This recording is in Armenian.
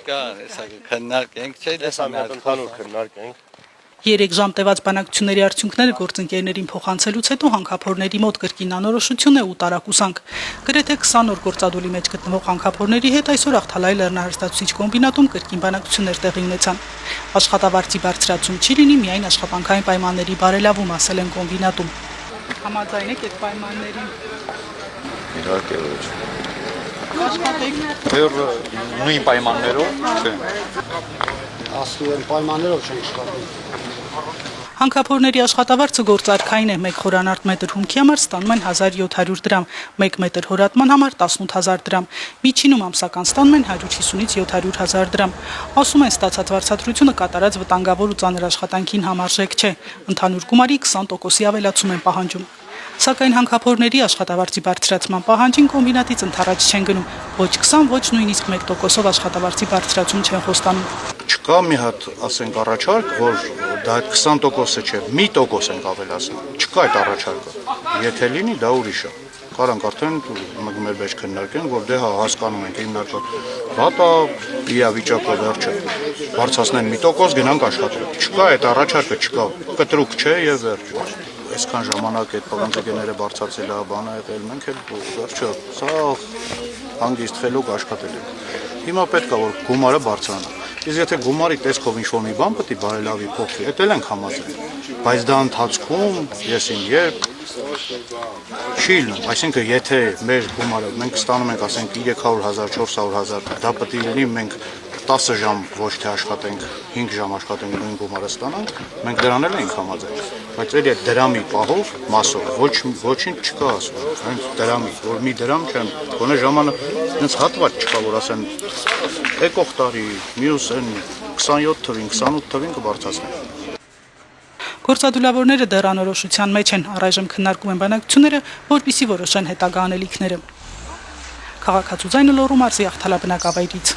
կա, հեսա քննարկենք, չէ՞, Հեսա մի հատ ընդհանուր քննարկենք։ 3 ժամ տևած բանակցությունների արդյունքները գործընկերներին փոխանցելուց հետո հանքափորների մոտ կրկին անորոշություն է ու տարակուսանք։ Գրեթե 20 օր գործադուլի մեջ գտնվող հանքափորների հետ այսօր Աղթալայի լեռնահարստացուցիչ կոմբինատում կրկին բանակցություններ տեղի ունեցան։ Աշխատավարձի բարձրացում չի լինի, միայն աշխատանքային պայմանների բարելավում, ասել են կոմբինատում։ Համաձայն եք այդ պայմաններին։ Իհարկե ոչ։ Աշխատեք նույն պայմաններով, չէ։ Ասում են պայմաններով չեն աշխատում։ Հանքափորների աշխատավարձը գործարքային է, 1 խորանարդ մետր հումքի համար ստանում են 1700 դրամ, 1 մետր հորատման համար 18000 դրամ, միջինում ամսական ստանում են 150-ից 700 000 դրամ։ Ասում են ստացած վարձատրությունը կատարած վտանգավոր ու ծանր աշխատանքին համարժեք չէ, ընդհանուր գումարի 20%-ի ավելացում են պահանջում։ Սակայն հանքափորների աշխատավարձի բարձրացման պահանջին կոմբինատից ընդառաջ չեն գնում, ոչ 20, ոչ նույնիսկ 1%-ով աշխատավարձի բարձրացում չեն խոստանում։ Չկա մի հատ, ասենք, առաջարկ, որ դա 20%-ը չէ, 1% ենք ավելացնում։ Չկա այդ առաջարկը։ Եթե լինի, դա ուրիշ է։ Կարանք արդեն մեր մեջ քննարկենք, որ դե հա հասկանում ենք հիմնական բատա իրավիճակը վերջը բարձրացնեն 1% գնանք աշխատել։ Չկա այդ առաջարկը, չկա։ Կտրուկ չէ եւ վերջ։ Այսքան ժամանակ այդ պղնձգեները բարձրացել է, բանը եղել, մենք էլ վերջը սա հանգիստ խելոք աշխատել ենք։ Հիմա պետք է որ գումարը բարձրանա։ Իսկ եթե գումարի տեսքով ինչ-որ մի բան պետք է բարելավի փոխվի, դա էլ ենք համաձայն։ Բայց դա ընթացքում եսին երբ չի լինում, այսինքն եթե մեր գումարը մենք ստանում ենք, ասենք 300 000, 400 000, դա պետք է լինի մենք 10 ժամ ոչ թե աշխատենք, 5 ժամ աշխատենք նույն գումարը ստանանք, մենք դրան էլ ենք համաձայն։ Բայց էլի այդ դրամի պահով մասով ոչինչ չկա ասում, հենց դրամի, որ մի դրամ չեմ, գոնե ժամանակ հենց հատված չկա, որ ասեն եկող տարի մյուս են 27 թվին, 28 թվին կբարձրացնեն։ Գործադուլավորները դեռ անորոշության մեջ են, առայժմ քննարկում են բանակցությունները, որպեսզի որոշեն հետագա անելիքները։ Քաղաքացու ձայնը Լոռու մարզի Աղթալա բնակավայրից։